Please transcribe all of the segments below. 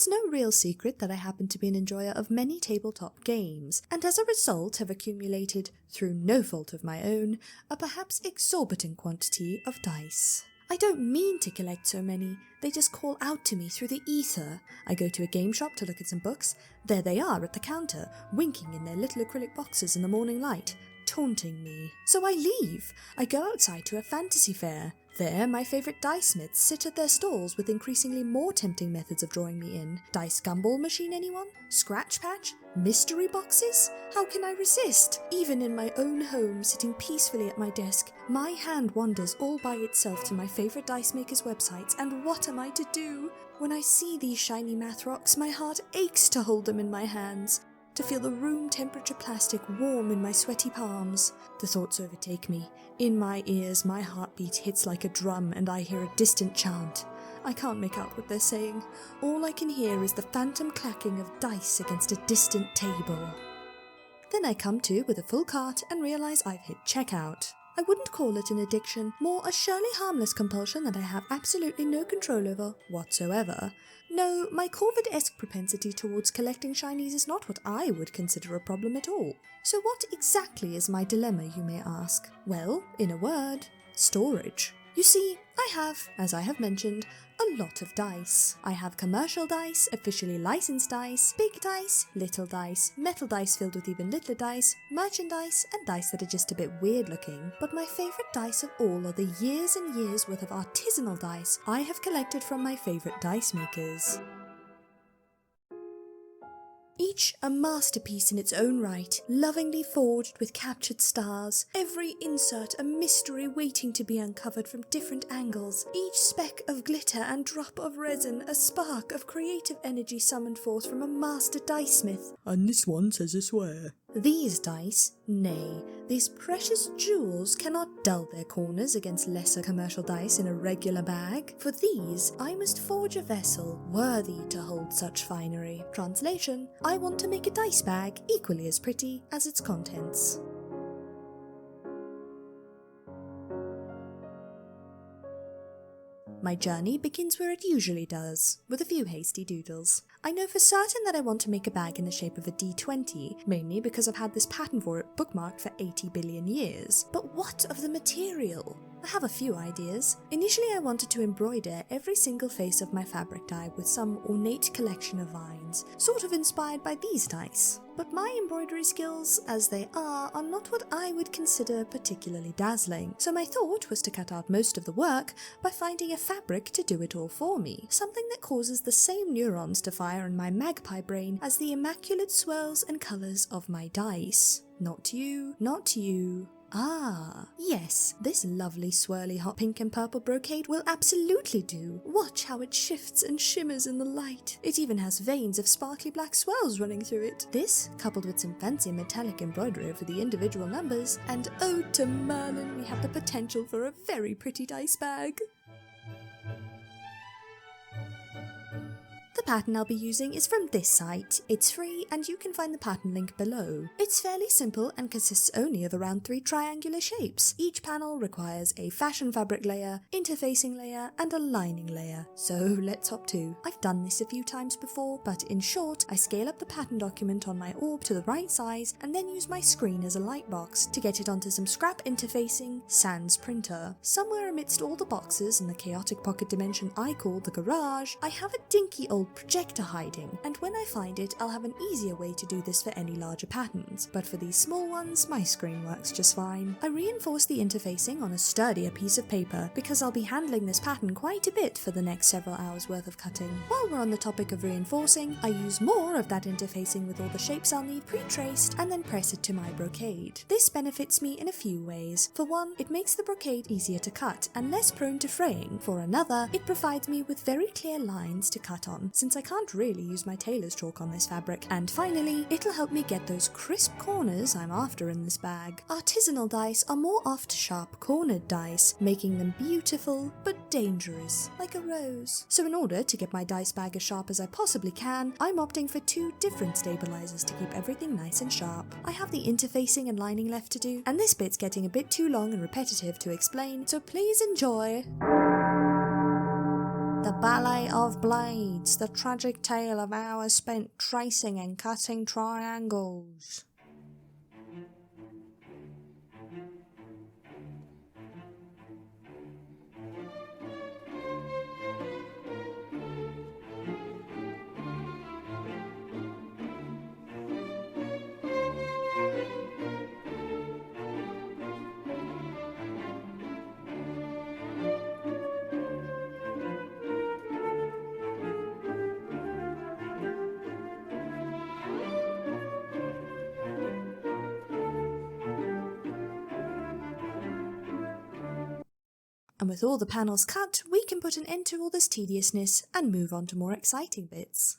It's no real secret that I happen to be an enjoyer of many tabletop games, and as a result have accumulated, through no fault of my own, a perhaps exorbitant quantity of dice. I don't mean to collect so many, they just call out to me through the ether. I go to a game shop to look at some books, there they are at the counter, winking in their little acrylic boxes in the morning light, taunting me. So I leave. I go outside to a fantasy fair. There, my favourite dice smiths sit at their stalls with increasingly more tempting methods of drawing me in. Dice gumball machine, anyone? Scratch patch? Mystery boxes? How can I resist? Even in my own home, sitting peacefully at my desk, my hand wanders all by itself to my favourite dice makers' websites, and what am I to do? When I see these shiny math rocks, my heart aches to hold them in my hands, to feel the room temperature plastic warm in my sweaty palms. The thoughts overtake me. In my ears, my heartbeat hits like a drum and I hear a distant chant. I can't make out what they're saying. All I can hear is the phantom clacking of dice against a distant table. Then I come to with a full cart and realise I've hit checkout. I wouldn't call it an addiction, more a surely harmless compulsion that I have absolutely no control over whatsoever. No, my Corvid-esque propensity towards collecting shinies is not what I would consider a problem at all. So what exactly is my dilemma, you may ask? Well, in a word, storage. You see, I have, as I have mentioned, a lot of dice. I have commercial dice, officially licensed dice, big dice, little dice, metal dice filled with even littler dice, merchandise, and dice that are just a bit weird looking. But my favourite dice of all are the years and years worth of artisanal dice I have collected from my favourite dice makers. Each a masterpiece in its own right, lovingly forged with captured stars, every insert a mystery waiting to be uncovered from different angles, each speck of glitter and drop of resin a spark of creative energy summoned forth from a master dice smith. And this one says a swear. These dice, nay, these precious jewels cannot dull their corners against lesser commercial dice in a regular bag. For these, I must forge a vessel worthy to hold such finery. Translation, I want to make a dice bag equally as pretty as its contents. My journey begins where it usually does, with a few hasty doodles. I know for certain that I want to make a bag in the shape of a D20, mainly because I've had this pattern for it bookmarked for 80 billion years. But what of the material? I have a few ideas. Initially I wanted to embroider every single face of my fabric die with some ornate collection of vines, sort of inspired by these dice. But my embroidery skills, as they are not what I would consider particularly dazzling, so my thought was to cut out most of the work by finding a fabric to do it all for me, something that causes the same neurons to fire in my magpie brain as the immaculate swirls and colours of my dice. Not you, not you. Ah, yes, this lovely swirly hot pink and purple brocade will absolutely do. Watch how it shifts and shimmers in the light. It even has veins of sparkly black swirls running through it. This, coupled with some fancy metallic embroidery over the individual numbers, and ode to Merlin, we have the potential for a very pretty dice bag. The pattern I'll be using is from this site. It's free and you can find the pattern link below. It's fairly simple and consists only of around 3 triangular shapes. Each panel requires a fashion fabric layer, interfacing layer, and a lining layer. So let's hop to. I've done this a few times before, but in short, I scale up the pattern document on my orb to the right size and then use my screen as a light box to get it onto some scrap interfacing sans printer. Somewhere amidst all the boxes in the chaotic pocket dimension I call the garage, I have a dinky old projector hiding, and when I find it, I'll have an easier way to do this for any larger patterns, but for these small ones, my screen works just fine. I reinforce the interfacing on a sturdier piece of paper because I'll be handling this pattern quite a bit for the next several hours worth of cutting. While we're on the topic of reinforcing, I use more of that interfacing with all the shapes I'll need pre-traced and then press it to my brocade. This benefits me in a few ways. For one, it makes the brocade easier to cut and less prone to fraying. For another, it provides me with very clear lines to cut on, since I can't really use my tailor's chalk on this fabric. And finally, it'll help me get those crisp corners I'm after in this bag. Artisanal dice are more oft sharp cornered dice, making them beautiful but dangerous, like a rose. So in order to get my dice bag as sharp as I possibly can, I'm opting for 2 different stabilizers to keep everything nice and sharp. I have the interfacing and lining left to do, and this bit's getting a bit too long and repetitive to explain, so please enjoy. The The Ballet of Blades, the tragic tale of hours spent tracing and cutting triangles. And with all the panels cut, we can put an end to all this tediousness and move on to more exciting bits.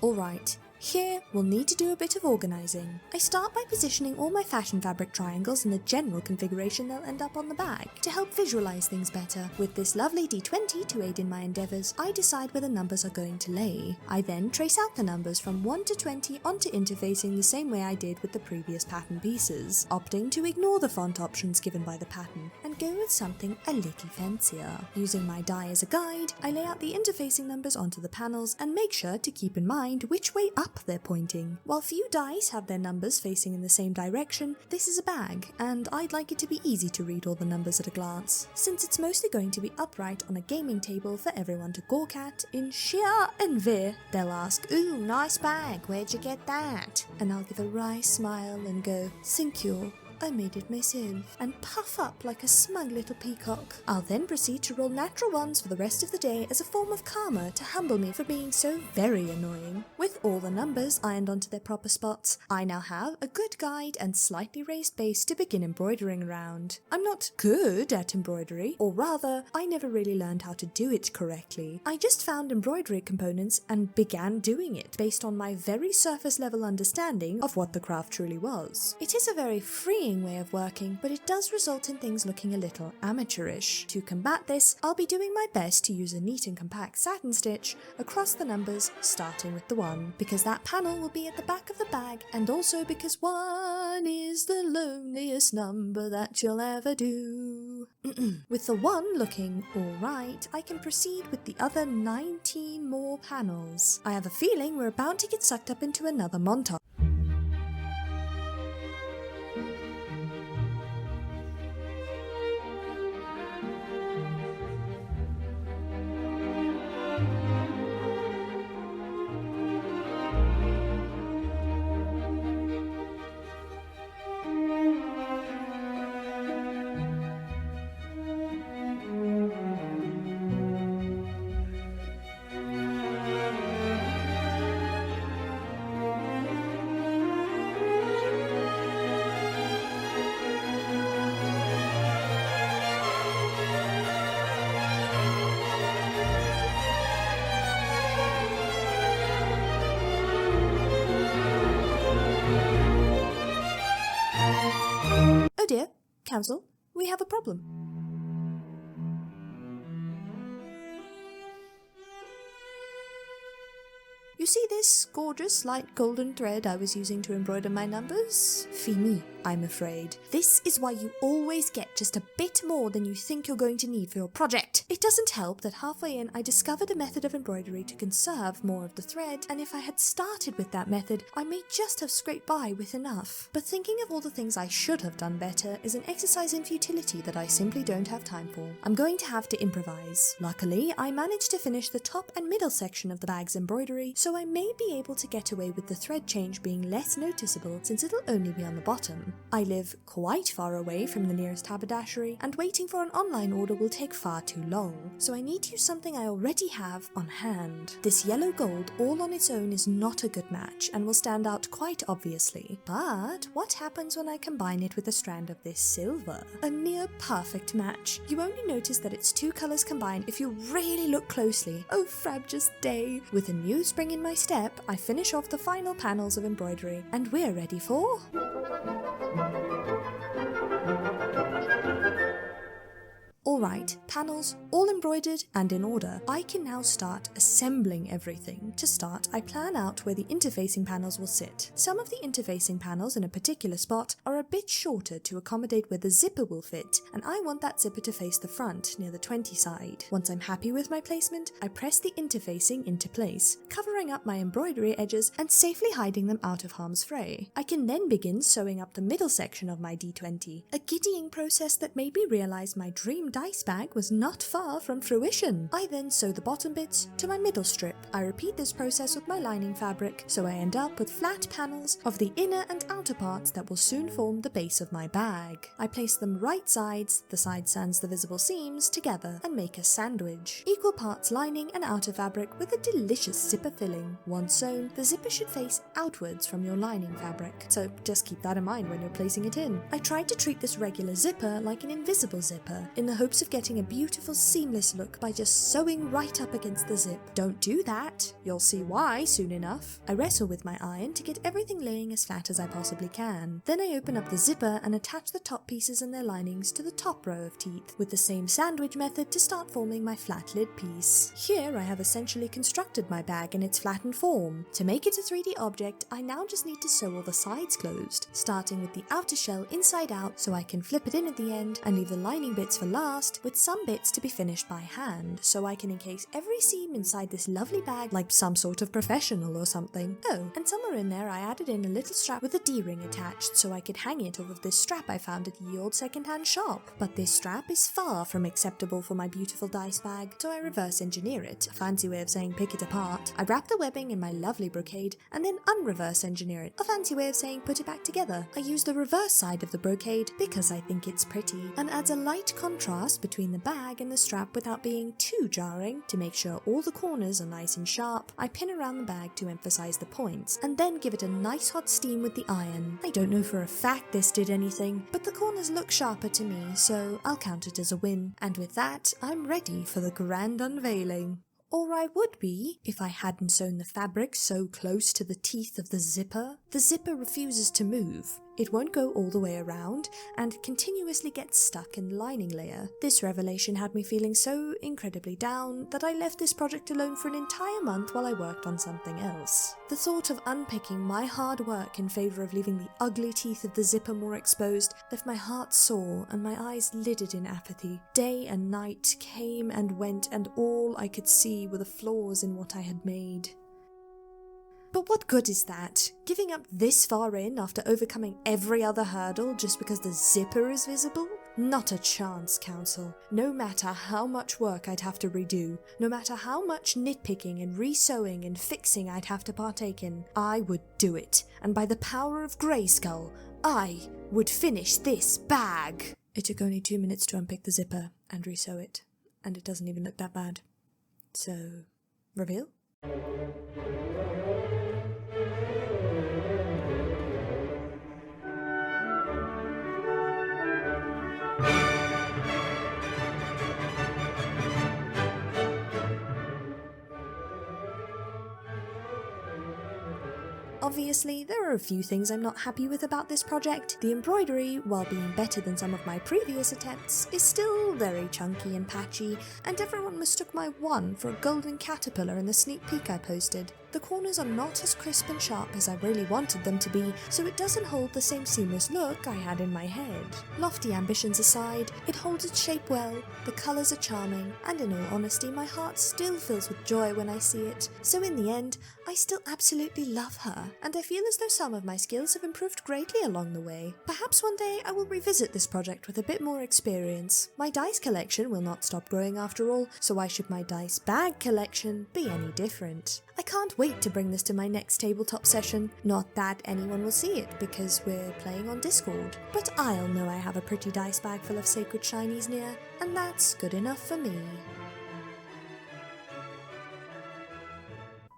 Alright, here we'll need to do a bit of organising. I start by positioning all my fashion fabric triangles in the general configuration they'll end up on the bag, to help visualise things better. With this lovely D20 to aid in my endeavours, I decide where the numbers are going to lay. I then trace out the numbers from 1 to 20 onto interfacing the same way I did with the previous pattern pieces, opting to ignore the font options given by the pattern and go with something a little fancier. Using my die as a guide, I lay out the interfacing numbers onto the panels and make sure to keep in mind which way up they're pointing. While few dice have their numbers facing in the same direction, this is a bag, and I'd like it to be easy to read all the numbers at a glance. Since it's mostly going to be upright on a gaming table for everyone to gawk at, in sheer envy, they'll ask, "Ooh, nice bag, where'd you get that?" And I'll give a wry smile and go, "Thank you. I made it myself," and puff up like a smug little peacock. I'll then proceed to roll natural ones for the rest of the day as a form of karma to humble me for being so very annoying. With all the numbers ironed onto their proper spots, I now have a good guide and slightly raised base to begin embroidering around. I'm not good at embroidery, or rather, I never really learned how to do it correctly. I just found embroidery components and began doing it based on my very surface level understanding of what the craft truly was. It is a very freeing way of working, but it does result in things looking a little amateurish. To combat this, I'll be doing my best to use a neat and compact satin stitch across the numbers, starting with the 1, because that panel will be at the back of the bag, and also because 1 is the loneliest number that you'll ever do. With the 1 looking alright, I can proceed with the other 19 more panels. I have a feeling we're about to get sucked up into another montage. Oh dear, Council, we have a problem. You see this gorgeous light golden thread I was using to embroider my numbers? Fini, I'm afraid. This is why you always get just a bit more than you think you're going to need for your project. It doesn't help that halfway in I discovered a method of embroidery to conserve more of the thread, and if I had started with that method, I may just have scraped by with enough. But thinking of all the things I should have done better is an exercise in futility that I simply don't have time for. I'm going to have to improvise. Luckily, I managed to finish the top and middle section of the bag's embroidery, so I may be able to get away with the thread change being less noticeable since it'll only be on the bottom. I live quite far away from the nearest haberdashery, and waiting for an online order will take far too long, so I need to use something I already have on hand. This yellow gold all on its own is not a good match and will stand out quite obviously, but what happens when I combine it with a strand of this silver? A near perfect match. You only notice that it's 2 colours combined if you really look closely. Oh frabjous day! With a new spring in my step, I finish off the final panels of embroidery, and we're ready for... Alright, panels all embroidered and in order, I can now start assembling everything. To start, I plan out where the interfacing panels will sit. Some of the interfacing panels in a particular spot are a bit shorter to accommodate where the zipper will fit, and I want that zipper to face the front, near the 20 side. Once I'm happy with my placement, I press the interfacing into place, covering up my embroidery edges and safely hiding them out of harm's fray. I can then begin sewing up the middle section of my D20, a giddying process that made me realise my dream dice bag was not far from fruition. I then sew the bottom bits to my middle strip. I repeat this process with my lining fabric, so I end up with flat panels of the inner and outer parts that will soon form the base of my bag. I place them right sides, the side sans the visible seams, together and make a sandwich. Equal parts lining and outer fabric with a delicious zipper filling. Once sewn, the zipper should face outwards from your lining fabric, so just keep that in mind when you're placing it in. I tried to treat this regular zipper like an invisible zipper, in the hopes of getting a beautiful seamless look by just sewing right up against the zip. Don't do that, you'll see why soon enough. I wrestle with my iron to get everything laying as flat as I possibly can. Then I open up the zipper and attach the top pieces and their linings to the top row of teeth, with the same sandwich method to start forming my flat lid piece. Here I have essentially constructed my bag in its flattened form. To make it a 3D object, I now just need to sew all the sides closed, starting with the outer shell inside out so I can flip it in at the end and leave the lining bits for last, with some bits to be finished by hand, so I can encase every seam inside this lovely bag like some sort of professional or something. Oh, and somewhere in there I added in a little strap with a D-ring attached so I could hang it off of this strap I found at ye old second-hand shop. But this strap is far from acceptable for my beautiful dice bag, so I reverse engineer it, a fancy way of saying pick it apart. I wrap the webbing in my lovely brocade and then unreverse engineer it, a fancy way of saying put it back together. I use the reverse side of the brocade because I think it's pretty and adds a light contrast between the bag and the strap without being too jarring. To make sure all the corners are nice and sharp, I pin around the bag to emphasize the points and then give it a nice hot steam with the iron. I don't know for a fact this did anything, but the corners look sharper to me, so I'll count it as a win. And with that, I'm ready for the grand unveiling. Or I would be, if I hadn't sewn the fabric so close to the teeth of the zipper. The zipper refuses to move. It won't go all the way around, and continuously gets stuck in the lining layer. This revelation had me feeling so incredibly down that I left this project alone for an entire month while I worked on something else. The thought of unpicking my hard work in favour of leaving the ugly teeth of the zipper more exposed left my heart sore and my eyes lidded in apathy. Day and night came and went, and all I could see were the flaws in what I had made. But what good is that? Giving up this far in after overcoming every other hurdle just because the zipper is visible? Not a chance, Council. No matter how much work I'd have to redo, no matter how much nitpicking and re-sewing and fixing I'd have to partake in, I would do it. And by the power of Greyskull, I would finish this bag. It took only 2 minutes to unpick the zipper and re-sew it, and it doesn't even look that bad. So, reveal? Obviously, there are a few things I'm not happy with about this project. The embroidery, while being better than some of my previous attempts, is still very chunky and patchy, and everyone mistook my one for a golden caterpillar in the sneak peek I posted. The corners are not as crisp and sharp as I really wanted them to be, so it doesn't hold the same seamless look I had in my head. Lofty ambitions aside, it holds its shape well, the colours are charming, and in all honesty my heart still fills with joy when I see it. So in the end, I still absolutely love her, and I feel as though some of my skills have improved greatly along the way. Perhaps one day I will revisit this project with a bit more experience. My dice collection will not stop growing after all, so why should my dice bag collection be any different? I can't wait to bring this to my next tabletop session. Not that anyone will see it, because we're playing on Discord. But I'll know I have a pretty dice bag full of sacred shinies near, and that's good enough for me.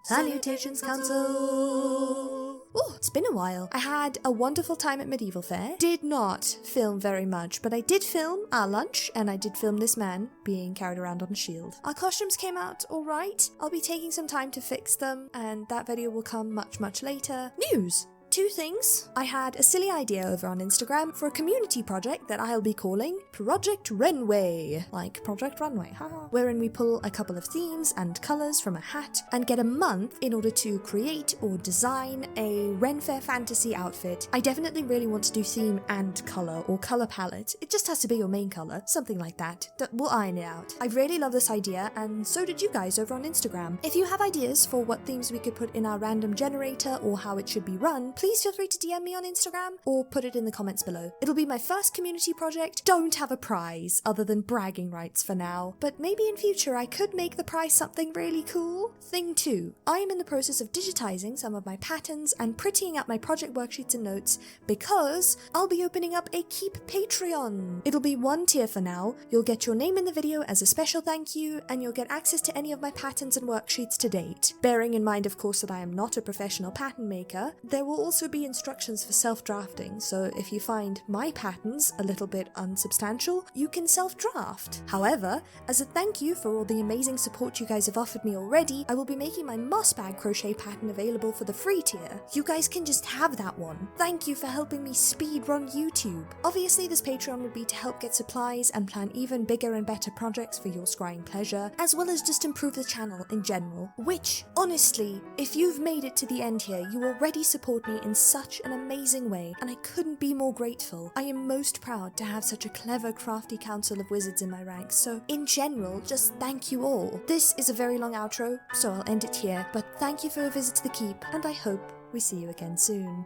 Salutations, Council! Oh, it's been a while. I had a wonderful time at Medieval Fair. Did not film very much, but I did film our lunch, and I did film this man being carried around on a shield. Our costumes came out alright. I'll be taking some time to fix them, and that video will come much later. News! two things. I had a silly idea over on Instagram for a community project that I'll be calling Project Runway, like Project Runway, haha, wherein we pull a couple of themes and colours from a hat and get a month in order to create or design a Ren Fair fantasy outfit. I definitely really want to do theme and colour or colour palette. It just has to be your main colour, something like that. We'll iron it out. I really love this idea, and so did you guys over on Instagram. If you have ideas for what themes we could put in our random generator or how it should be run, please feel free to DM me on Instagram or put it in the comments below. It'll be my first community project. Don't have a prize other than bragging rights for now, but maybe in future I could make the prize something really cool. Thing 2. I am in the process of digitizing some of my patterns and prettying up my project worksheets and notes because I'll be opening up a Keep Patreon. It'll be one tier for now. You'll get your name in the video as a special thank you, and you'll get access to any of my patterns and worksheets to date. Bearing in mind, of course, that I am not a professional pattern maker, there will also be instructions for self-drafting, so if you find my patterns a little bit unsubstantial, you can self-draft. However, as a thank you for all the amazing support you guys have offered me already, I will be making my moss bag crochet pattern available for the free tier. You guys can just have that one. Thank you for helping me speedrun YouTube. Obviously, this Patreon would be to help get supplies and plan even bigger and better projects for your scrying pleasure, as well as just improve the channel in general, which, honestly, if you've made it to the end here, you already support me in such an amazing way, and I couldn't be more grateful. I am most proud to have such a clever, crafty council of wizards in my ranks, so in general, just thank you all. This is a very long outro, so I'll end it here, but thank you for a visit to the Keep, and I hope we see you again soon.